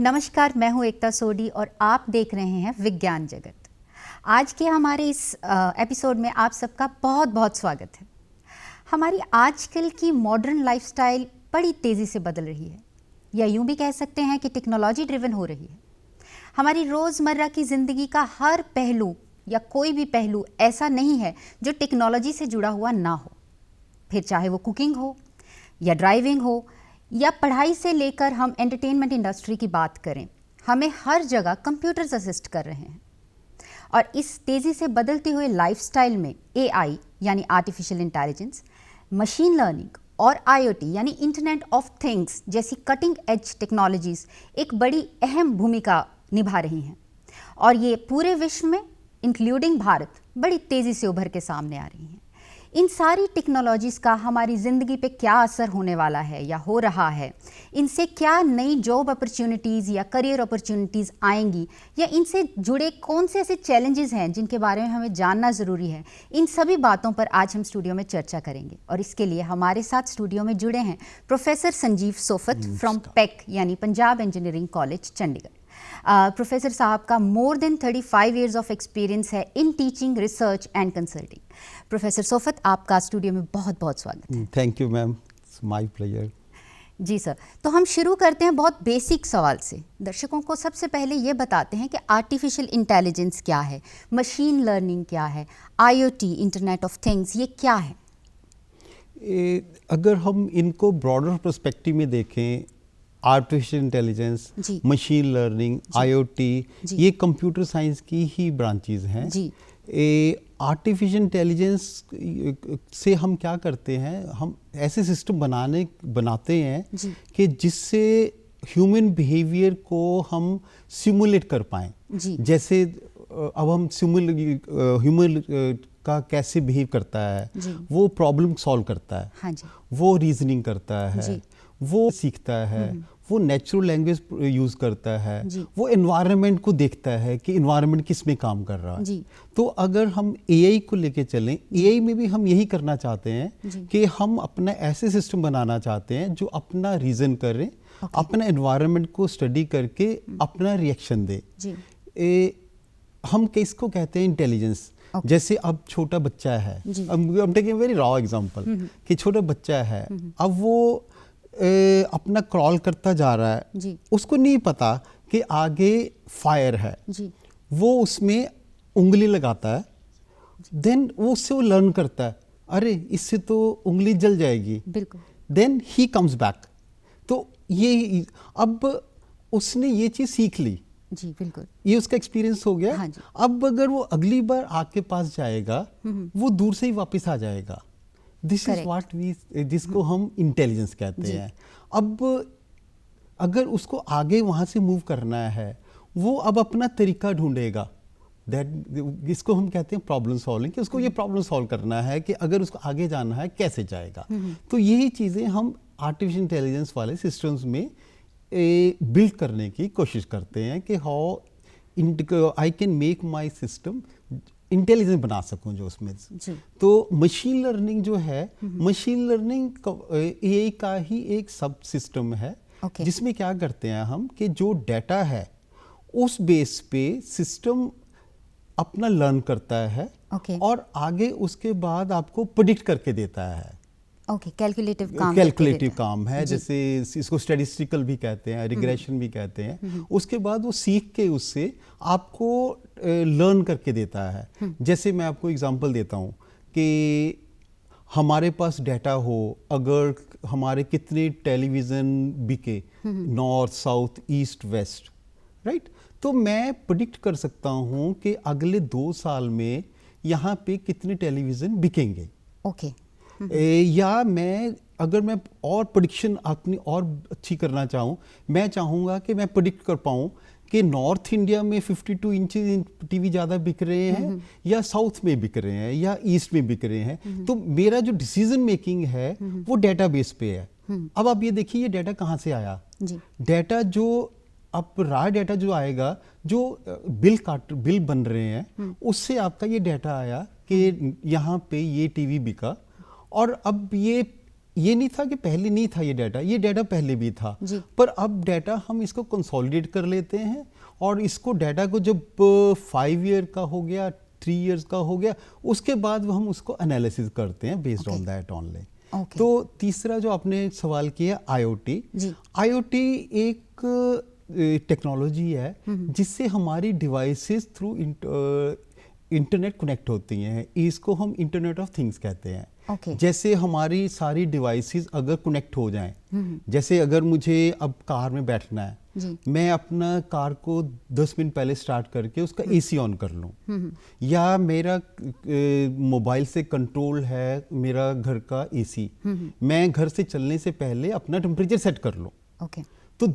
नमस्कार, मैं हूं एकता सोडी और आप देख रहे हैं विज्ञान जगत। आज के हमारे इस एपिसोड में आप सबका बहुत बहुत स्वागत है। हमारी आजकल की मॉडर्न लाइफस्टाइल बड़ी तेज़ी से बदल रही है, या यूं भी कह सकते हैं कि टेक्नोलॉजी ड्रिवन हो रही है। हमारी रोज़मर्रा की ज़िंदगी का हर पहलू या कोई भी पहलू ऐसा नहीं है जो टेक्नोलॉजी से जुड़ा हुआ ना हो, फिर चाहे वो कुकिंग हो या ड्राइविंग हो या पढ़ाई से लेकर हम एंटरटेनमेंट इंडस्ट्री की बात करें, हमें हर जगह कंप्यूटर्स असिस्ट कर रहे हैं। और इस तेज़ी से बदलते हुए लाइफस्टाइल में AI यानी आर्टिफिशियल इंटेलिजेंस, मशीन लर्निंग और IoT यानी इंटरनेट ऑफ थिंग्स जैसी कटिंग एज टेक्नोलॉजीज़ एक बड़ी अहम भूमिका निभा रही हैं। और ये पूरे विश्व में इंक्लूडिंग भारत बड़ी तेज़ी से उभर के सामने आ रही हैं। इन सारी टेक्नोलॉजीज़ का हमारी ज़िंदगी पे क्या असर होने वाला है या हो रहा है, इनसे क्या नई जॉब अपॉर्चुनिटीज़ या करियर अपॉर्चुनिटीज़ आएंगी, या इनसे जुड़े कौन से ऐसे चैलेंजेस हैं जिनके बारे में हमें जानना ज़रूरी है, इन सभी बातों पर आज हम स्टूडियो में चर्चा करेंगे। और इसके लिए हमारे साथ स्टूडियो में जुड़े हैं professor Sanjeev Sofat from PEC यानी Punjab engineering college Chandigarh. Professor साहब का more than 35 years of experience है in teaching, research and consulting. Professor Sofat, आपका स्टूडियो में बहुत बहुत स्वागत है। Thank you ma'am, it's my pleasure. जी सर, तो हम शुरू करते हैं बहुत बेसिक सवाल से। दर्शकों को सबसे पहले ये बताते हैं कि आर्टिफिशियल इंटेलिजेंस क्या है, मशीन लर्निंग क्या है, IoT इंटरनेट ऑफ थिंग्स ये क्या है? अगर हम इनको ब्रॉडर पर्सपेक्टिव में देखें, artificial intelligence, machine learning, IoT ये कंप्यूटर साइंस की ही ब्रांचेज हैं। आर्टिफिशियल इंटेलिजेंस से हम क्या करते हैं, हम ऐसे सिस्टम बनाते हैं कि जिससे ह्यूमन बिहेवियर को हम सिमुलेट कर पाएँ। जैसे अब हम ह्यूमन का कैसे बिहेव करता है, वो प्रॉब्लम सॉल्व करता है, हाँ जी। वो रीजनिंग करता है, वो सीखता है, वो नेचुरल लैंग्वेज यूज़ करता है, वो एनवायरनमेंट को देखता है कि एनवायरनमेंट किस में काम कर रहा है। तो अगर हम AI को लेके चलें, AI में भी हम यही करना चाहते हैं कि हम अपना ऐसे सिस्टम बनाना चाहते हैं जो अपना रीज़न करे, अपना एनवायरनमेंट को स्टडी करके अपना रिएक्शन दे। हम किसको कहते हैं इंटेलिजेंस। जैसे अब छोटा बच्चा है, अब टेकिंग वेरी रॉ एग्जांपल कि छोटा बच्चा है, अब वो अपना क्रॉल करता जा रहा है, उसको नहीं पता कि आगे फायर है, वो उसमें उंगली लगाता है, देन वो उससे वो लर्न करता है, अरे इससे तो उंगली जल जाएगी, देन ही कम्स बैक। तो ये अब उसने ये चीज़ सीख ली, जी बिल्कुल, ये उसका एक्सपीरियंस हो गया। हाँ, अब अगर वो अगली बार आग के पास जाएगा, वो दूर से ही वापस आ जाएगा। दिस इज व्हाट वी, जिसको हम इंटेलिजेंस कहते हैं। अब अगर उसको आगे वहाँ से मूव करना है, वो अब अपना तरीका ढूंढेगा, जिसको हम कहते हैं प्रॉब्लम सॉल्विंग, कि उसको ये प्रॉब्लम सॉल्व करना है कि अगर उसको आगे जाना है कैसे जाएगा। तो यही चीज़ें हम आर्टिफिशियल इंटेलिजेंस वाले सिस्टम्स में बिल्ड करने की कोशिश करते हैं कि how I can make my system intelligent बना सकूं जो उसमें। तो मशीन लर्निंग जो है, मशीन लर्निंग AI का ही एक सब सिस्टम है, जिसमें क्या करते हैं हम कि जो डाटा है उस बेस पे सिस्टम अपना लर्न करता है, और आगे उसके बाद आपको प्रेडिक्ट करके देता है। कैलकुलेटिव काम है, जैसे इसको स्टैटिस्टिकल भी कहते हैं, रिग्रेशन भी कहते हैं। उसके बाद वो सीख के उससे आपको लर्न करके देता है। जैसे मैं आपको एग्जांपल देता हूँ कि हमारे पास डाटा हो, अगर हमारे कितने टेलीविज़न बिके north, south, east, west, right, तो मैं प्रेडिक्ट कर सकता हूँ कि अगले 2 साल में यहाँ पे कितने टेलीविज़न बिकेंगे। या अगर मैं और प्रेडिक्शन अपनी और अच्छी करना चाहूँ, मैं चाहूँगा कि मैं प्रेडिक्ट कर पाऊँ कि नॉर्थ इंडिया में 52 इंचेस टीवी ज़्यादा बिक रहे हैं या साउथ में बिक रहे हैं या ईस्ट में बिक रहे हैं। तो मेरा जो डिसीजन मेकिंग है वो डेटाबेस पे है। अब आप ये देखिए, ये डाटा कहाँ से आया? डाटा जो अब रॉ डाटा जो आएगा, जो बिल बन रहे हैं, उससे आपका ये डाटा आया कि यहाँ पे ये टीवी बिका, और अब ये ये नहीं था कि पहले नहीं था ये डाटा पहले भी था, पर अब डाटा हम इसको कंसोलिडेट कर लेते हैं और इसको डाटा को जब 5 ईयर का हो गया, 3 इयर्स का हो गया, उसके बाद हम उसको एनालिसिस करते हैं बेस्ड ऑन दैट ओनली। तो तीसरा जो आपने सवाल किया IoT, IoT एक टेक्नोलॉजी है जिससे हमारी डिवाइसेस थ्रू इंटरनेट कनेक्ट होती हैं। इसको हम इंटरनेट ऑफ थिंग्स कहते हैं। जैसे हमारी सारी डिवाइसेस अगर कनेक्ट हो जाएं, जैसे अगर मुझे अब कार में बैठना है, मैं अपना कार को 10 मिनट पहले स्टार्ट करके उसका AC ऑन कर लूं, या मेरा मोबाइल से कंट्रोल है मेरा घर का AC, मैं घर से चलने से पहले अपना टेम्परेचर सेट कर लूं। तो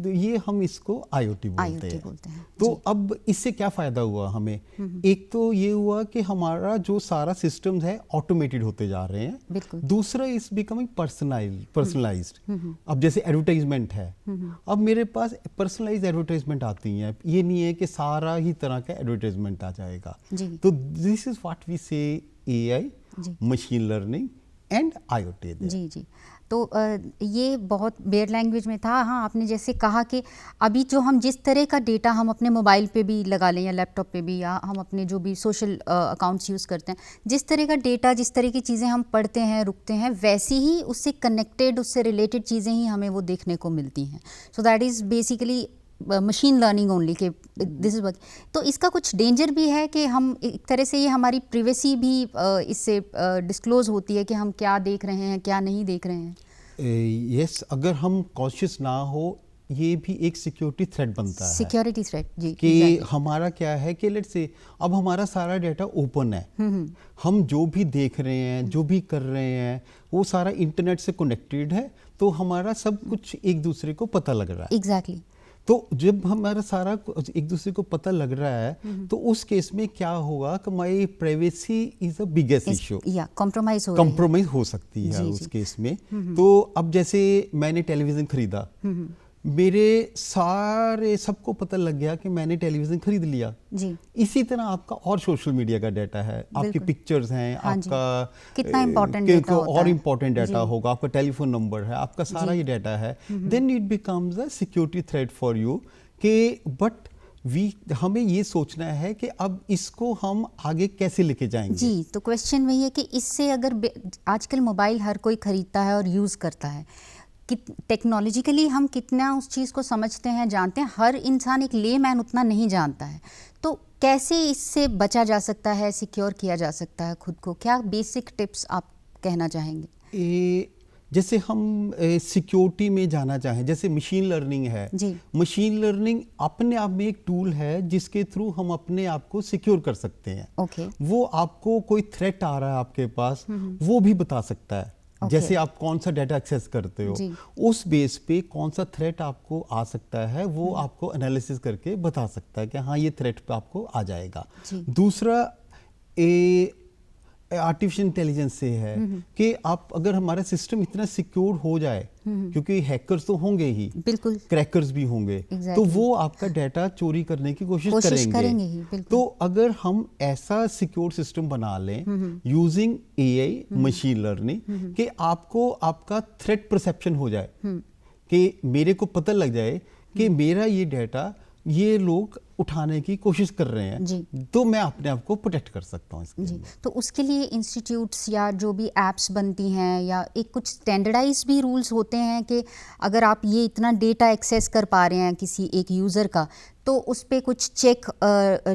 ये हम इसको IoT बोलते हैं। तो अब इससे क्या फायदा हुआ हमें? एक तो ये हुआ कि हमारा जो सारा सिस्टम्स है ऑटोमेटेड होते जा रहे हैं। दूसरा इज बिकमिंग पर्सनलाइज्ड। अब जैसे एडवर्टाइजमेंट है, अब मेरे पास पर्सनलाइज्ड एडवर्टाइजमेंट आती हैं। ये नहीं है कि सारा ही तरह का एडवर्टाइजमेंट आ जाएगा। तो दिस इज व्हाट वी से AI, machine learning and IoT। जी। तो ये बहुत बेयर लैंग्वेज में था। हाँ, आपने जैसे कहा कि अभी जो हम जिस तरह का डेटा हम अपने मोबाइल पे भी लगा लें या लैपटॉप पे भी, या हम अपने जो भी सोशल अकाउंट्स यूज़ करते हैं, जिस तरह का डेटा, जिस तरह की चीज़ें हम पढ़ते हैं, रुकते हैं, वैसी ही उससे कनेक्टेड, उससे रिलेटेड चीज़ें ही हमें वो देखने को मिलती हैं। So that is basically machine learning only के दिस इज। तो इसका कुछ डेंजर भी है कि हम एक तरह से ये हमारी प्राइवेसी भी इससे डिस्क्लोज होती है कि हम क्या देख रहे हैं, क्या नहीं देख रहे हैं। यस, अगर हम कॉन्शियस ना हो, ये भी एक सिक्योरिटी थ्रेट बनता है। सिक्योरिटी थ्रेट, जी। कि हमारा क्या है कि लेट्स से अब हमारा सारा डाटा ओपन है, हम जो भी देख रहे हैं, जो भी कर रहे हैं, वो सारा इंटरनेट से कनेक्टेड है, तो हमारा सब कुछ एक दूसरे को पता लग रहा है। एग्जैक्टली। तो जब हमारा सारा एक दूसरे को पता लग रहा है, तो उस केस में क्या होगा कि my privacy is a biggest issue. Compromise हो सकती है उस केस में। तो अब जैसे मैंने टेलीविजन खरीदा, मेरे सारे सबको पता लग गया कि मैंने टेलीविजन खरीद लिया जी। इसी तरह आपका और सोशल मीडिया का डाटा है, आपकी पिक्चर्स हैं, आपका कितना इम्पोर्टेंट डाटा होता है, और इम्पोर्टेंट डाटा होगा, आपका टेलीफोन नंबर है, आपका सारा ये डाटा है। Then it becomes a security threat for you कि बट हमें ये सोचना है कि अब इसको हम आगे कैसे लेके जाएंगे। जी, तो क्वेश्चन वही है कि इससे अगर आजकल मोबाइल हर कोई खरीदता है और यूज़ करता है, टेक्नोलॉजिकली हम कितना उस चीज़ को समझते हैं, जानते हैं, हर इंसान एक लेमैन उतना नहीं जानता है। तो कैसे इससे बचा जा सकता है, सिक्योर किया जा सकता है खुद को? क्या बेसिक टिप्स आप कहना चाहेंगे? जैसे हम सिक्योरिटी में जाना चाहें, जैसे मशीन लर्निंग है जी। मशीन लर्निंग अपने आप में एक टूल है जिसके थ्रू हम अपने आप को सिक्योर कर सकते हैं। वो आपको कोई थ्रेट आ रहा है आपके पास, वो भी बता सकता है। जैसे आप कौन सा डाटा एक्सेस करते हो, उस बेस पे कौन सा थ्रेट आपको आ सकता है, वो आपको एनालिसिस करके बता सकता है कि हाँ ये थ्रेट पे आपको आ जाएगा। दूसरा आर्टिफिशियल इंटेलिजेंस से है कि आप अगर हमारा सिस्टम इतना सिक्योर हो जाए, क्योंकि हैकर्स तो होंगे ही, बिल्कुल, क्रैकर्स भी होंगे, तो वो आपका डाटा चोरी करने की कोशिश करेंगे ही। तो अगर हम ऐसा सिक्योर सिस्टम बना लें यूजिंग AI मशीन लर्निंग कि आपको आपका थ्रेट परसेप्शन हो जाए, कि मेरे को पता लग जाए कि मेरा ये डाटा ये लोग उठाने की कोशिश कर रहे हैं जी। तो मैं अपने आप को प्रोटेक्ट कर सकता हूँ इसके लिए। तो उसके लिए इंस्टीट्यूट्स या जो भी एप्स बनती हैं, या एक कुछ स्टैंडर्डाइज भी रूल्स होते हैं कि अगर आप ये इतना डेटा एक्सेस कर पा रहे हैं किसी एक यूज़र का, तो उस पर कुछ चेक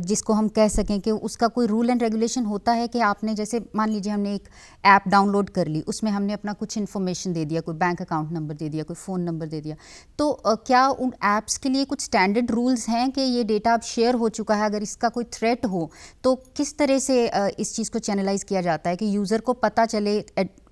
जिसको हम कह सकें कि उसका कोई रूल एंड रेगुलेशन होता है कि आपने जैसे मान लीजिए हमने एक ऐप डाउनलोड कर ली, उसमें हमने अपना कुछ इन्फॉर्मेशन दे दिया, कोई बैंक अकाउंट नंबर दे दिया, कोई फ़ोन नंबर दे दिया, तो क्या उन ऐप्स के लिए कुछ स्टैंडर्ड रूल्स हैं कि ये डेटा अब शेयर हो चुका है, अगर इसका कोई थ्रेट हो तो किस तरह से इस चीज़ को चैनलाइज किया जाता है कि यूज़र को पता चले,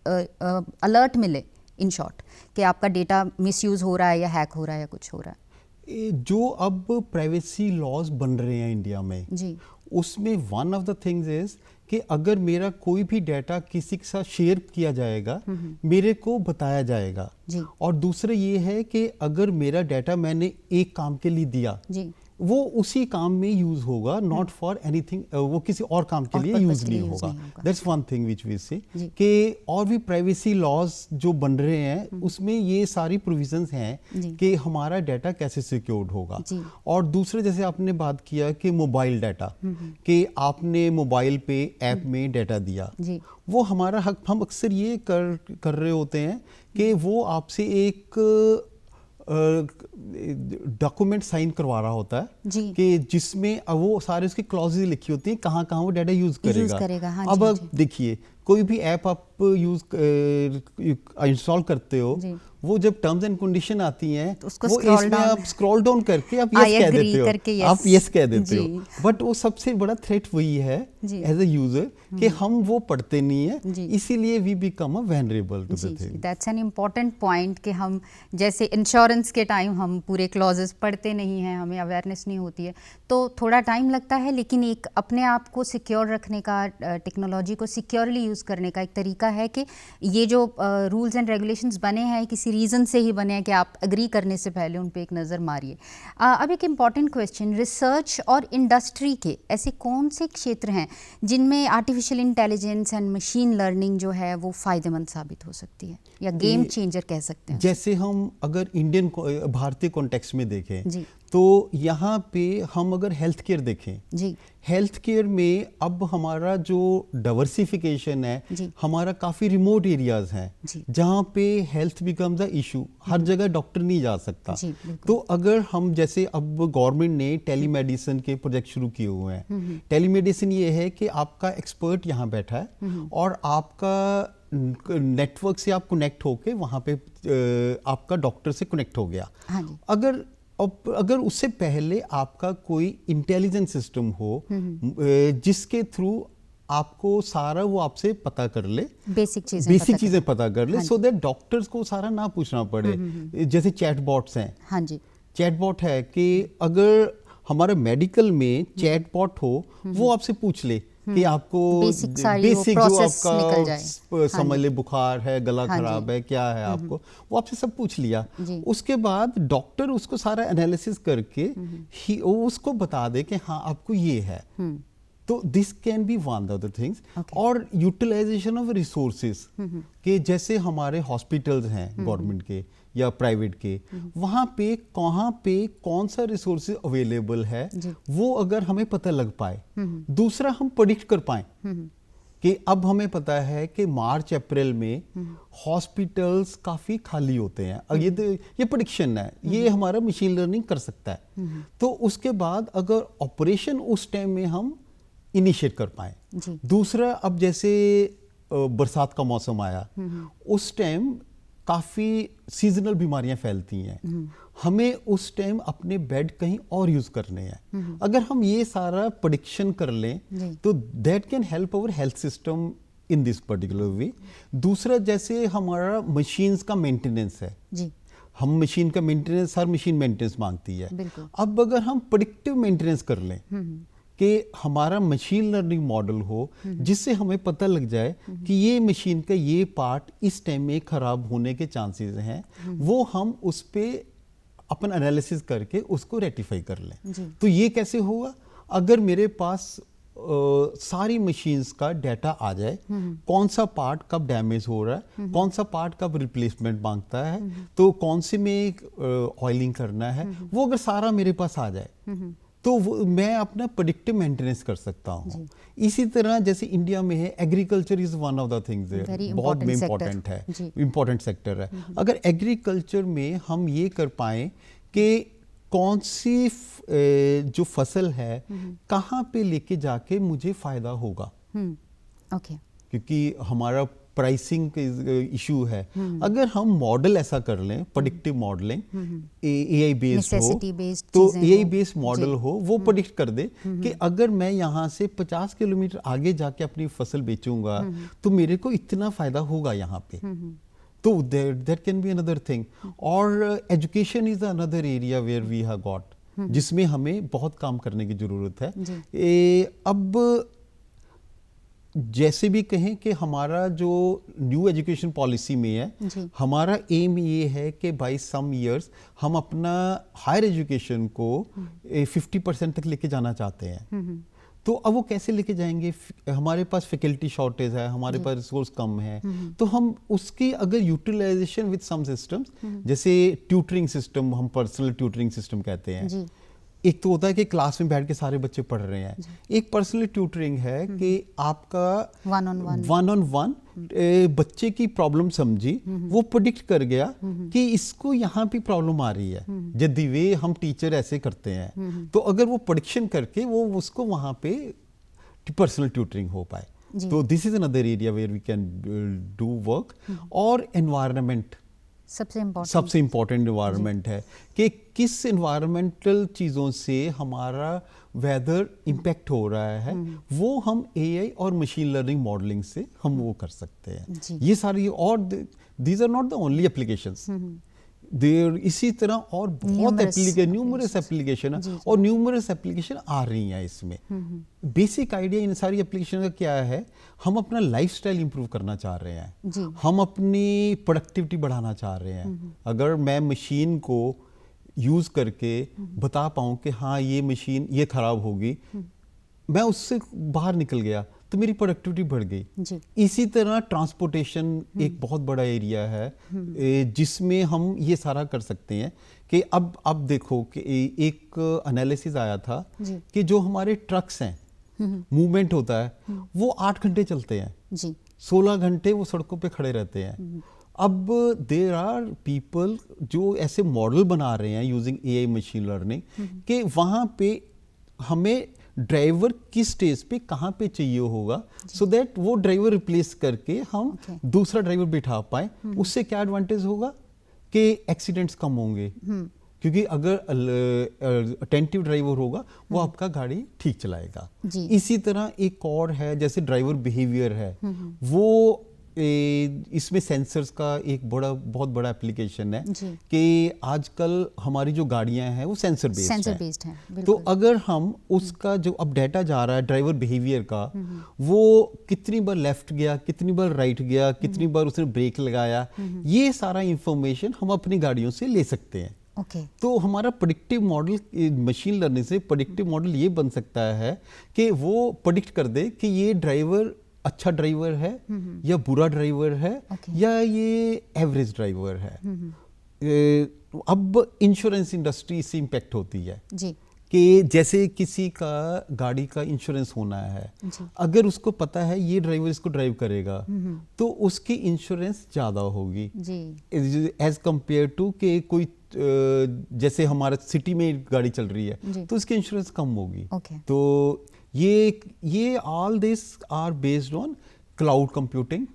अलर्ट मिले इन शॉर्ट कि आपका डेटा मिसयूज़ हो रहा है या हैक हो रहा है या कुछ हो रहा है? जो अब प्राइवेसी लॉज बन रहे हैं इंडिया में जी, उसमें one of the things is कि अगर मेरा कोई भी डाटा किसी के साथ शेयर किया जाएगा, मेरे को बताया जाएगा जी। और दूसरा ये है कि अगर मेरा डाटा मैंने एक काम के लिए दिया जी, वो उसी काम में यूज होगा, नॉट फॉर एनीथिंग, वो किसी और काम के लिए यूज नहीं होगा। That's one thing which we say कि और भी प्राइवेसी लॉज जो बन रहे हैं उसमें ये सारी प्रोविजंस हैं कि हमारा डाटा कैसे सिक्योर्ड होगा। और दूसरे जैसे आपने बात किया कि मोबाइल डाटा, कि आपने मोबाइल पे ऐप में डाटा दिया, वो हमारा हक, हम अक्सर ये कर रहे होते हैं कि वो आपसे एक डॉक्यूमेंट साइन करवा रहा होता है कि जिसमें वो सारे उसकी क्लॉजेज लिखी होती हैं कहाँ कहाँ वो डाटा यूज करेगा। हाँ, अब देखिए कोई भी ऐप आप इंस्टॉल करते हो, वो जब टर्म्स एंड कंडीशन आती हैं तो वो इसमें आप स्क्रॉल डाउन करके आप यस कह देते हो, आप यस कह देते हो, बट वो सबसे बड़ा थ्रेट वही है एज अ यूजर कि हम वो पढ़ते नहीं है, इसीलिए we become a vulnerable to the thing. That's an important point कि हम जैसे इंश्योरेंस के टाइम हम पूरे क्लॉजेस पढ़ते नहीं हैं, हमें अवेयरनेस नहीं होती है, तो थोड़ा टाइम लगता है, लेकिन एक अपने आप को सिक्योर रखने का, टेक्नोलॉजी को सिक्योरली यूज़ करने का एक तरीका है कि ये जो रूल्स एंड रेगुलेशंस बने हैं किसी रीज़न से ही बने हैं कि आप एग्री करने से पहले उन पे एक नज़र मारिए। अब एक इम्पॉर्टेंट क्वेश्चन, रिसर्च और इंडस्ट्री के ऐसे कौन से क्षेत्र हैं जिनमें artificial intelligence and machine learning जो है वो फ़ायदेमंद साबित हो सकती है या गेम चेंजर कह सकते हैं? जैसे हम अगर भारतीय कॉन्टेक्स्ट में देखें तो यहाँ पे हम अगर हेल्थ केयर देखें, हेल्थ केयर में अब हमारा जो डाइवर्सिफिकेशन है, हमारा काफ़ी रिमोट एरियाज हैं जहाँ पे हेल्थ बिकम्स अ इशू, हर जगह डॉक्टर नहीं जा सकता। तो अगर हम जैसे अब गवर्नमेंट ने टेलीमेडिसिन के प्रोजेक्ट शुरू किए हुए हैं। टेलीमेडिसिन ये है कि आपका एक्सपर्ट यहाँ बैठा है और आपका नेटवर्क से आप कनेक्ट होके वहाँ पे आपका डॉक्टर से कनेक्ट हो गया। अगर उससे पहले आपका कोई इंटेलिजेंट सिस्टम हो जिसके थ्रू आपको सारा वो आपसे पता कर ले, बेसिक चीजें पता कर ले, सो दैट डॉक्टर्स को सारा ना पूछना पड़े। जैसे चैटबॉट्स हैं, हाँ जी, चैटबॉट है कि अगर हमारा मेडिकल में चैटबॉट हो वो आपसे पूछ ले कि आपको बेसिक जो आपका समझ ले, बुखार है, गला खराब है, क्या है आपको, वो आपसे सब पूछ लिया। उसके बाद डॉक्टर उसको सारा एनालिसिस करके ही उसको बता दे कि हाँ आपको ये है। तो this can be one of the things. और यूटिलाइजेशन ऑफ रिसोर्सेज के, जैसे हमारे हॉस्पिटल्स हैं गवर्नमेंट के या प्राइवेट के, वहाँ पे कहाँ पे कौन सा रिसोर्सेज अवेलेबल है वो अगर हमें पता लग पाए, दूसरा हम प्रेडिक्ट कर पाए कि अब हमें पता है कि मार्च अप्रैल में हॉस्पिटल्स काफ़ी खाली होते हैं, ये प्रेडिक्शन है, ये हमारा मशीन लर्निंग कर सकता है। तो उसके बाद अगर ऑपरेशन उस टाइम में हम इनिशिएट कर पाए। दूसरा, अब जैसे बरसात का मौसम आया, उस टाइम काफ़ी सीजनल बीमारियां फैलती हैं, हमें उस टाइम अपने बेड कहीं और यूज करने हैं। अगर हम ये सारा प्रेडिक्शन कर लें तो that can help our health system in this particular way. दूसरा, जैसे हमारा मशीन्स का मेंटेनेंस है, हम मशीन का मेंटेनेंस, हर मशीन मेंटेनेंस मांगती है। अब अगर हम प्रेडिक्टिव मेंटेनेंस कर लें कि हमारा मशीन लर्निंग मॉडल हो जिससे हमें पता लग जाए कि ये मशीन का ये पार्ट इस टाइम में खराब होने के चांसेस हैं, वो हम उस पे अपन एनालिसिस करके उसको रेक्टिफाई कर लें। तो ये कैसे होगा? अगर मेरे पास सारी मशीन्स का डाटा आ जाए, कौन सा पार्ट कब डैमेज हो रहा है, कौन सा पार्ट कब रिप्लेसमेंट मांगता है, तो कौन से में ऑयलिंग करना है, वो अगर सारा मेरे पास आ जाए तो मैं अपना प्रेडिक्टिव मेंटेनेंस कर सकता हूँ। इसी तरह जैसे इंडिया में है, agriculture is one of the things, बहुत इम्पोर्टेंट है, इम्पोर्टेंट सेक्टर है। अगर एग्रीकल्चर में हम ये कर पाए कि कौन सी जो फसल है कहाँ पे लेके जाके मुझे फायदा होगा, क्योंकि हमारा प्राइसिंग इशू है। अगर हम मॉडल ऐसा कर लें, प्रेडिक्टिव मॉडलिंग, एआई बेस्ड हो, तो एआई बेस्ड मॉडल हो, वो प्रेडिक्ट कर दे कि अगर मैं यहाँ से 50 किलोमीटर आगे जाके अपनी फसल बेचूंगा तो मेरे को इतना फायदा होगा यहाँ पे। तो that can be another thing. और education is another area where we have got, जिसमें हमें बहुत काम करने की जरूरत है। अब जैसे भी कहें कि हमारा जो न्यू एजुकेशन पॉलिसी में है, हमारा एम ये है कि बाय सम इयर्स हम अपना हायर एजुकेशन को 50% तक लेके जाना चाहते हैं। तो अब वो कैसे लेके जाएंगे? हमारे पास फैकल्टी शॉर्टेज है, हमारे पास रिसोर्स कम है, तो हम उसकी अगर यूटिलाइजेशन विद सम सिस्टम्स, जैसे ट्यूटरिंग सिस्टम, हम पर्सनल ट्यूटरिंग सिस्टम कहते हैं। एक तो होता है कि क्लास में बैठ के सारे बच्चे पढ़ रहे हैं, एक पर्सनल ट्यूटरिंग है कि आपका वन ऑन वन बच्चे की प्रॉब्लम समझी, वो प्रेडिक्ट कर गया कि इसको यहाँ पे प्रॉब्लम आ रही है, यदि वे हम टीचर ऐसे करते हैं, तो अगर वो प्रेडिक्शन करके वो उसको वहाँ पे पर्सनल ट्यूटरिंग हो पाए। तो this is another area where we can do work. और एनवायरनमेंट सबसे इम्पोर्टेंट एनवायरनमेंट है कि किस एनवायरमेंटल चीज़ों से हमारा वेदर इम्पैक्ट हो रहा है, वो हम एआई और मशीन लर्निंग मॉडलिंग से हम वो कर सकते हैं। ये सारी, और these are not the only applications, there इसी तरह और बहुत न्यूमरस एप्लीकेशन है, और न्यूमरस एप्लीकेशन आ रही हैं इसमें। बेसिक आइडिया इन सारी एप्लीकेशन का क्या है? हम अपना लाइफस्टाइल इंप्रूव करना चाह रहे हैं, हम अपनी प्रोडक्टिविटी बढ़ाना चाह रहे हैं। अगर मैं मशीन को यूज करके बता पाऊं कि हाँ ये मशीन ये खराब होगी, मैं उससे बाहर निकल गया तो मेरी प्रोडक्टिविटी बढ़ गई। इसी तरह ट्रांसपोर्टेशन एक बहुत बड़ा एरिया है जिसमें हम ये सारा कर सकते हैं कि अब देखो कि एक एनालिसिस आया था कि जो हमारे ट्रक्स हैं, मूवमेंट होता है, वो 8 घंटे चलते हैं, 16 घंटे वो सड़कों पे खड़े रहते हैं। अब देयर आर पीपल जो ऐसे मॉडल बना रहे हैं यूजिंग एआई मशीन लर्निंग कि वहाँ पे हमें ड्राइवर किस स्टेज पे कहाँ पे चाहिए होगा, सो दैट वो ड्राइवर रिप्लेस करके हम दूसरा ड्राइवर बिठा पाए। उससे क्या एडवांटेज होगा कि एक्सीडेंट्स कम होंगे, क्योंकि अगर अटेंटिव ड्राइवर होगा वो आपका गाड़ी ठीक चलाएगा। इसी तरह एक और है, जैसे ड्राइवर बिहेवियर है, वो इसमें सेंसर्स का एक बहुत बड़ा एप्लीकेशन है कि आजकल हमारी जो गाड़ियां हैं वो सेंसर बेस्ड हैं। तो अगर हम उसका जो अब डाटा जा रहा है ड्राइवर बिहेवियर का, वो कितनी बार लेफ्ट गया, कितनी बार राइट गया, कितनी बार उसने ब्रेक लगाया, ये सारा इंफॉर्मेशन हम अपनी गाड़ियों से ले सकते हैं। तो हमारा प्रेडिक्टिव मॉडल, मशीन लर्निंग से प्रेडिक्टिव मॉडल ये बन सकता है कि वो प्रेडिक्ट कर दे कि ये ड्राइवर अच्छा ड्राइवर है या बुरा ड्राइवर है, या ये एवरेज ड्राइवर है। अब इंश्योरेंस इंडस्ट्री इससे इम्पैक्ट होती है कि जैसे किसी का गाड़ी का इंश्योरेंस होना है, अगर उसको पता है ये ड्राइवर इसको ड्राइव करेगा तो उसकी इंश्योरेंस ज़्यादा होगी एज कंपेयर टू कि कोई जैसे हमारा सिटी में गाड़ी चल रही है तो उसकी इंश्योरेंस कम होगी। तो ये all this are based on cloud computing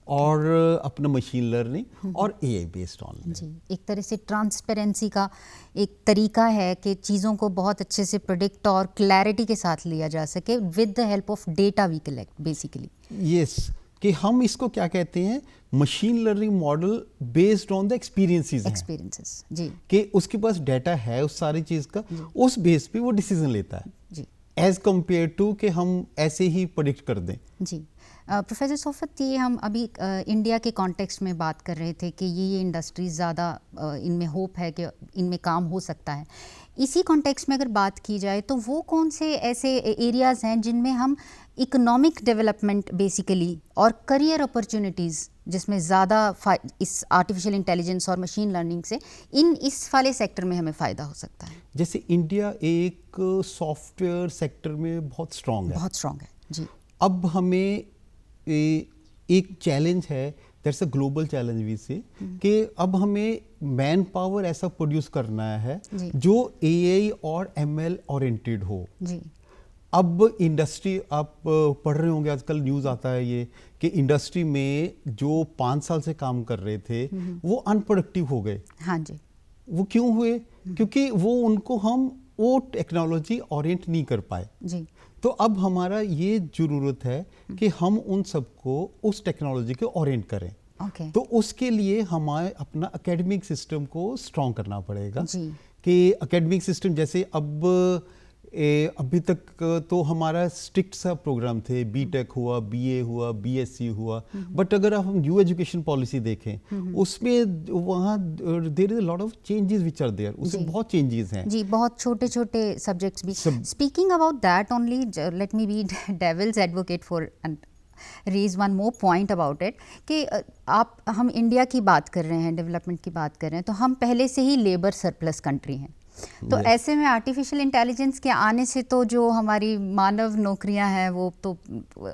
और अपना मशीन लर्निंग और एआई बेस्ड ऑन। एक तरह से ट्रांसपेरेंसी का एक तरीका है कि चीज़ों को बहुत अच्छे से प्रेडिक्ट और क्लैरिटी के साथ लिया जा सके with the help of data we collect basically. Yes, कि हम इसको क्या कहते हैं, machine learning model based on the experiences जी, कि उसके पास डाटा है उस सारी चीज़ का, उस बेस पे वो डिसीजन लेता है जी, एज कंपेयर टू कि हम ऐसे ही प्रेडिक्ट कर दें जी। प्रोफेसर सोफत, ये हम अभी इंडिया के कॉन्टेक्स्ट में बात कर रहे थे कि ये इंडस्ट्रीज ज़्यादा इनमें होप है कि इनमें काम हो सकता है। इसी कॉन्टेक्स्ट में अगर बात की जाए तो वो कौन से ऐसे एरियाज़ हैं जिनमें हम इकोनॉमिक डेवलपमेंट बेसिकली और करियर अपॉर्चुनिटीज़ जिसमें ज़्यादा इस आर्टिफिशियल इंटेलिजेंस और मशीन लर्निंग से इस वाले सेक्टर में हमें फ़ायदा हो सकता है? जैसे इंडिया एक सॉफ्टवेयर सेक्टर में बहुत स्ट्रॉन्ग है जी। अब हमें एक चैलेंज है, that's a global challenge we say, कि अब हमें मैन पावर ऐसा प्रोड्यूस करना है जो एआई और एमएल ओरिएंटेड हो जी। अब इंडस्ट्री, आप पढ़ रहे होंगे आजकल न्यूज़ आता है ये कि इंडस्ट्री में जो 5 साल से काम कर रहे थे वो अनप्रोडक्टिव हो गए। हाँ जी। वो क्यों हुए? क्योंकि उनको हम वो टेक्नोलॉजी ओरिएंट नहीं कर पाए जी। तो अब हमारा ये जरूरत है कि हम उन सबको उस टेक्नोलॉजी को ओरिएंट करें। तो उसके लिए हमें अपना एकेडमिक सिस्टम को स्ट्रॉन्ग करना पड़ेगा जी। कि एकेडमिक सिस्टम, जैसे अब अभी तक तो हमारा स्ट्रिक्ट सा प्रोग्राम थे, बीटेक हुआ, बीए हुआ, बीएससी हुआ, बट अगर हम न्यू एजुकेशन पॉलिसी देखें उसमें वहाँ there is a lot of changes which are there, उसमें बहुत चेंजेस हैं जी, बहुत छोटे छोटे सब्जेक्ट्स भी। Speaking about that only, let me be devil's advocate for and raise one more point about it कि हम इंडिया की बात कर रहे हैं, डेवलपमेंट की बात कर रहे हैं, तो हम पहले से ही लेबर सरप्लस कंट्री हैं। तो ऐसे में आर्टिफिशियल इंटेलिजेंस के आने से तो जो हमारी मानव नौकरियां हैं वो तो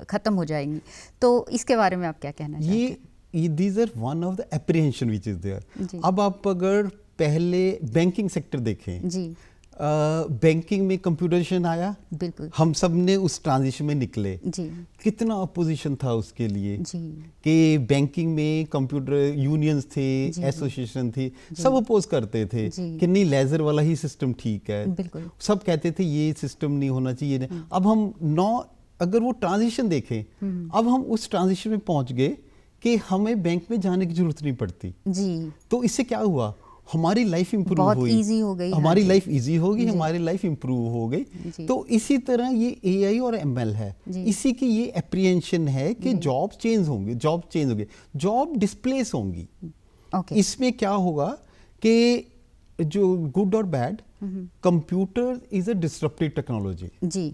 ख़त्म हो जाएंगी। तो इसके बारे में आप क्या कहना चाहते हैं? ये these are one of the apprehension which is there. अब आप अगर पहले बैंकिंग सेक्टर देखें जी, बैंकिंग में कंप्यूटराइजेशन आया, बिल्कुल, हम सब ने उस ट्रांजिशन में निकले। जी, कितना अपोजिशन था उसके लिए जी, कि बैंकिंग में कंप्यूटर यूनियंस थे, एसोसिएशन थी, सब अपोज करते थे कि नहीं लेजर वाला ही सिस्टम ठीक है, बिल्कुल, सब कहते थे ये सिस्टम नहीं होना चाहिए नहीं। अब हम अगर वो ट्रांजिशन देखें, अब हम उस ट्रांजिशन में पहुंच गए कि हमें बैंक में जाने की जरूरत नहीं पड़ती। जी, तो इससे क्या हुआ, हमारी लाइफ इंप्रूव बहुत हुई, इजी हो गई, हमारी लाइफ इजी हो गई, हमारी लाइफ इंप्रूव हो गई। तो इसी तरह ये एआई और एमएल है, इसी की ये एप्रीहेंशन है कि जॉब चेंज होंगे, जॉब डिस्प्लेस होंगी। इसमें क्या होगा कि जो गुड और bad, computer is a disruptive technology जी।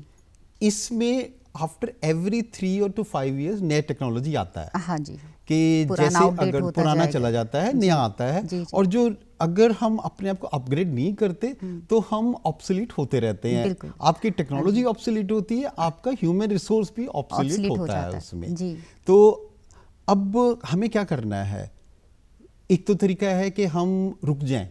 इसमें आफ्टर एवरी 3 to 5 years नया टेक्नोलॉजी आता है। हाँ जी, कि जैसे अगर पुराना चला जाता है, नया आता है, और जो अगर हम अपने आप को अपग्रेड नहीं करते तो हम ऑब्सोलीट होते रहते हैं। आपकी टेक्नोलॉजी ऑब्सोलीट होती है, आपका ह्यूमन रिसोर्स भी ऑब्सोलीट होता है उसमें। तो अब हमें क्या करना है, एक तो तरीका है कि हम रुक जाएं,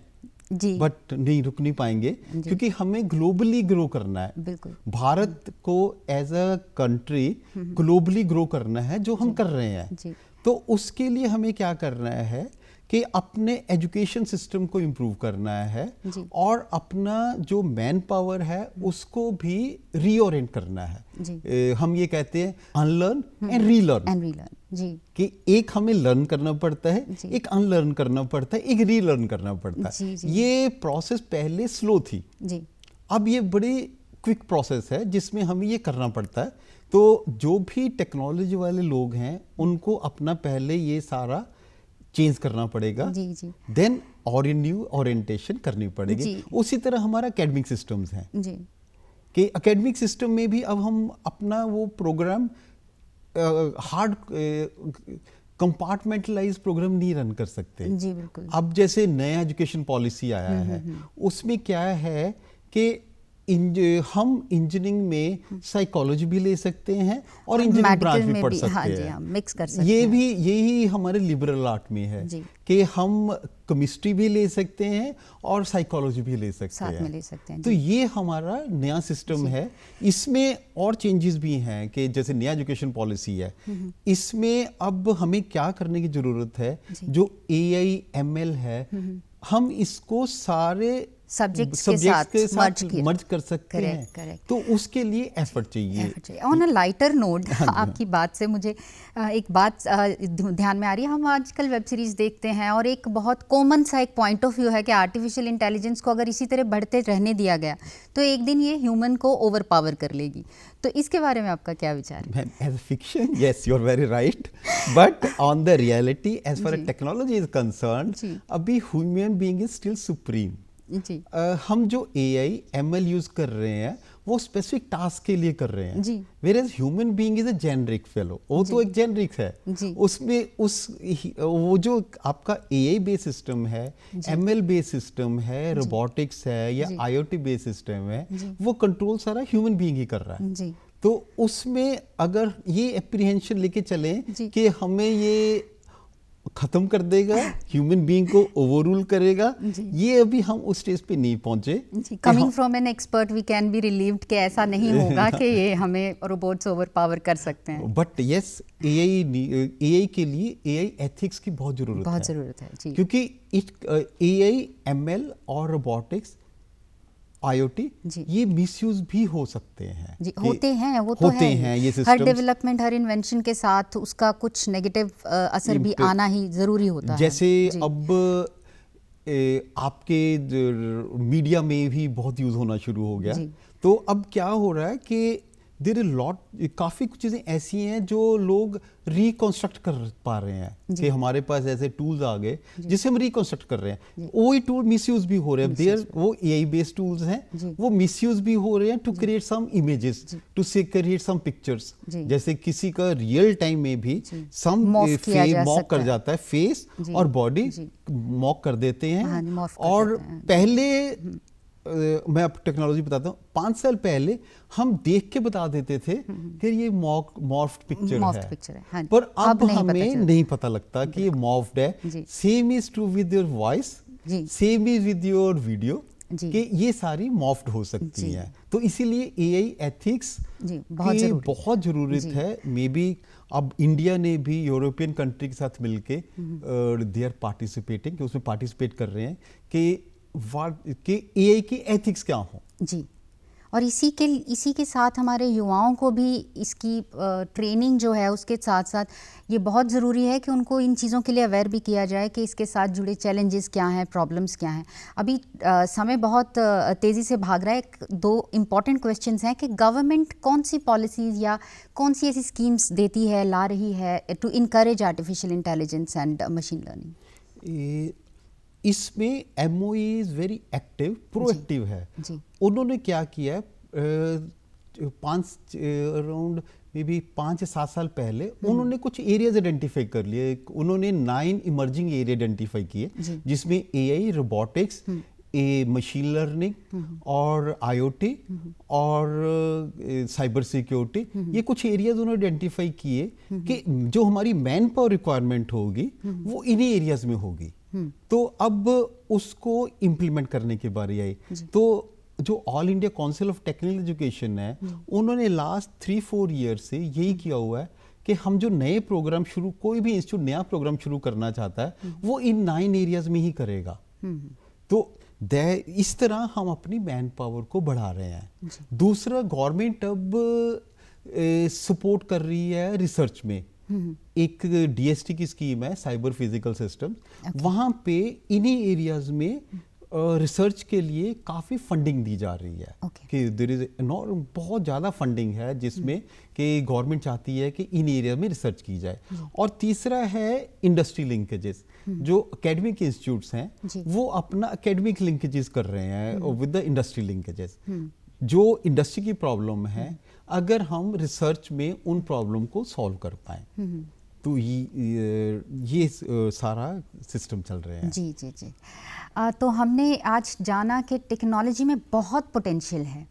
बट नहीं रुक नहीं पाएंगे क्योंकि हमें ग्लोबली ग्रो करना है। बिल्कुल, भारत को as a country globally grow करना है, जो हम कर रहे हैं। तो उसके लिए हमें क्या करना है कि अपने एजुकेशन सिस्टम को इम्प्रूव करना है और अपना जो मैन पावर है उसको भी रीओरिएंट करना है। हम ये कहते हैं अनलर्न एंड रीलर्न जी, कि एक हमें लर्न करना पड़ता है, एक अनलर्न करना पड़ता है, एक रीलर्न करना पड़ता है। ये प्रोसेस पहले स्लो थी जी, अब ये बड़ी क्विक प्रोसेस है जिसमें हमें ये करना पड़ता है। तो जो भी टेक्नोलॉजी वाले लोग हैं उनको अपना पहले ये सारा चेंज करना पड़ेगा, देन न्यू ओरिएंटेशन करनी पड़ेगी। उसी तरह हमारा एकेडमिक सिस्टम्स हैं कि एकेडमिक सिस्टम में भी अब हम अपना वो प्रोग्राम हार्ड कंपार्टमेंटलाइज प्रोग्राम नहीं रन कर सकते जी, बिल्कुल। अब जैसे नया एजुकेशन पॉलिसी आया है उसमें क्या है कि हम इंजीनियरिंग में साइकोलॉजी भी ले सकते हैं और इंजीनियरिंग ब्रांच भी पढ़ सकते हैं, मिक्स कर सकते हैं। यही हमारे लिबरल आर्ट में है कि हम केमिस्ट्री भी ले सकते हैं और साइकोलॉजी भी ले सकते हैं, ले सकते हैं। तो ये हमारा नया सिस्टम है। इसमें और चेंजेस भी हैं कि जैसे नया एजुकेशन पॉलिसी है, इसमें अब हमें क्या करने की जरूरत है, जो एआई एमएल है हम इसको सारे सब्जेक्ट्स के साथ मर्ज कर सकते हैं। तो उसके लिए एफर्ट चाहिए। ऑन अ लाइटर नोट, आपकी बात से मुझे एक बात ध्यान में आ रही है। हम आजकल वेब सीरीज देखते हैं और एक बहुत कॉमन सा एक पॉइंट ऑफ व्यू है कि आर्टिफिशियल इंटेलिजेंस को अगर इसी तरह बढ़ते रहने दिया गया तो एक दिन ये ह्यूमन को ओवर पावर कर लेगी। तो इसके बारे में आपका क्या विचार है? As fiction, yes, you are very right, but on the reality as far technology is concerned, अभी human being is still supreme जी। हम जो एआई एमएल यूज कर रहे हैं वो स्पेसिफिक टास्क के लिए कर रहे हैं जी, whereas human being is a generic fellow, वो तो एक जेनरिक है जी। उसमें वो जो आपका एआई बेस्ड सिस्टम है, एमएल बेस्ड सिस्टम है, रोबोटिक्स है या आईओटी बेस्ड सिस्टम है, वो कंट्रोल सारा ह्यूमन बीइंग ही कर रहा है जी। तो उसमें अगर ये एप्रीहेंशन लेके चलें कि हमें ये खत्म कर देगा, ह्यूमन बीइंग को ओवररूल करेगा, ये अभी हम उस स्टेज पे नहीं पहुंचे। Coming from an expert we can be relieved कि ऐसा नहीं होगा कि ये हमें रोबोट्स ओवर पावर कर सकते हैं। बट यस, एआई के लिए एआई एथिक्स की बहुत जरूरत है जी। क्योंकि एआई एमएल और रोबोटिक्स आईओटी ये मिसयूज भी हो सकते हैं जी, होते हैं, वो तो होते हैं ये सिस्टम्स। हर डेवलपमेंट, हर इन्वेंशन के साथ उसका कुछ नेगेटिव असर भी आना ही जरूरी होता है। जैसे अब आपके मीडिया में भी बहुत यूज होना शुरू हो गया, तो अब क्या हो रहा है कि देयर इज लॉट, काफ़ी कुछ चीज़ें ऐसी हैं जो लोग रिकॉन्स्ट्रक्ट कर पा रहे हैं कि हमारे पास ऐसे टूल्स आ गए जिसे हम रिकॉन्स्ट्रक्ट कर रहे हैं। वही टूल मिसयूज भी हो रहे हैं, देयर वो एआई बेस्ड टूल्स हैं, वो मिसयूज भी हो रहे हैं to create some images, to say create some pictures. जैसे किसी का रियल टाइम में भी सम मॉक कर जाता है, फेस और बॉडी मॉक कर देते हैं। और पहले मैं अब टेक्नोलॉजी बताता हूँ, 5 साल पहले हम देख के बता देते थे कि ये मॉर्फ्ड पिक्चर है, हाँ, पर अब हमें नहीं पता लगता कि ये मॉर्फ्ड है। Same is true with your voice, same is with your video, कि ये सारी मॉर्फ्ड हो सकती हैं। तो इसीलिए एआई एथिक्स की बहुत ज़रूरत है। मे बी अब इंडिया ने भी यूरोपियन कंट्री के साथ मिलके दे आर पार्टिसिपेटिंग, कि उसमें पार्टिसिपेट कर रहे हैं कि एआई की एथिक्स क्या हो। जी, और इसी के साथ हमारे युवाओं को भी इसकी ट्रेनिंग जो है उसके साथ साथ ये बहुत ज़रूरी है कि उनको इन चीज़ों के लिए अवेयर भी किया जाए कि इसके साथ जुड़े चैलेंजेस क्या हैं, प्रॉब्लम्स क्या हैं। अभी समय बहुत तेज़ी से भाग रहा है। 2 इम्पॉर्टेंट क्वेश्चंस हैं कि गवर्नमेंट कौन सी पॉलिसीज़ या कौन सी ऐसी स्कीम्स देती है, ला रही है to encourage artificial intelligence and machine learning. इसमें MOE is very active, proactive है। उन्होंने क्या किया है, अराउंड मे बी 5 या 7 साल पहले उन्होंने कुछ एरियाज आइडेंटिफाई कर लिए। उन्होंने 9 इमर्जिंग एरिया आइडेंटिफाई किए, जिसमें AI, रोबोटिक्स, मशीन लर्निंग और IoT और साइबर सिक्योरिटी, ये कुछ एरियाज उन्होंने आइडेंटिफाई किए कि जो हमारी मैन पावर रिक्वायरमेंट होगी वो इन्हीं एरियाज में होगी। तो अब उसको इम्प्लीमेंट करने की बारी आई। तो जो all India council of technical education है, उन्होंने लास्ट 3-4 ईयर से यही किया हुआ है कि हम जो नए प्रोग्राम शुरू, कोई भी इंस्टीट्यूट नया प्रोग्राम शुरू करना चाहता है वो इन 9 एरियाज में ही करेगा। तो इस तरह हम अपनी मैन पावर को बढ़ा रहे हैं। दूसरा, गवर्नमेंट अब सपोर्ट कर रही है रिसर्च में। एक DST की स्कीम है, साइबर फिजिकल सिस्टम, वहां पे इन्हीं एरियाज में रिसर्च के लिए काफ़ी फंडिंग दी जा रही है। कि देयर इज एनॉर्म, बहुत ज़्यादा फंडिंग है जिसमें कि गवर्नमेंट चाहती है कि इन एरिया में रिसर्च की जाए। और तीसरा है इंडस्ट्री लिंकेजेस। जो एकेडमिक इंस्टीट्यूट्स हैं वो अपना एकेडमिक लिंकेजेस कर रहे हैं विद द इंडस्ट्री लिंकेजेस। जो इंडस्ट्री की प्रॉब्लम है, अगर हम रिसर्च में उन प्रॉब्लम को सॉल्व कर पाएं, तो ये सारा सिस्टम चल रहे हैं। जी जी जी। तो हमने आज जाना कि टेक्नोलॉजी में बहुत पोटेंशियल है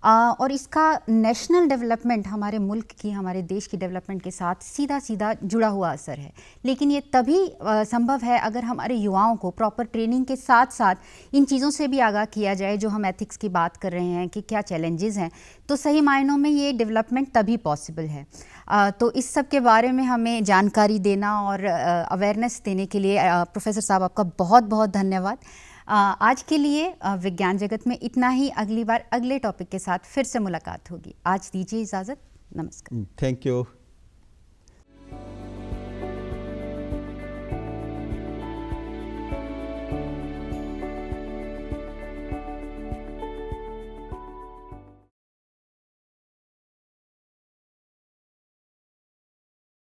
और इसका नेशनल डेवलपमेंट, हमारे मुल्क की, हमारे देश की डेवलपमेंट के साथ सीधा सीधा जुड़ा हुआ असर है। लेकिन ये तभी संभव है अगर हमारे युवाओं को प्रॉपर ट्रेनिंग के साथ साथ इन चीज़ों से भी आगाह किया जाए, जो हम एथिक्स की बात कर रहे हैं कि क्या चैलेंजेस हैं। तो सही मायनों में ये डेवलपमेंट तभी पॉसिबल है। तो इस सब के बारे में हमें जानकारी देना और अवेयरनेस देने के लिए प्रोफेसर साहब आपका बहुत बहुत धन्यवाद। आज के लिए विज्ञान जगत में इतना ही। अगली बार अगले टॉपिक के साथ फिर से मुलाकात होगी। आज दीजिए इजाज़त। नमस्कार। Thank you.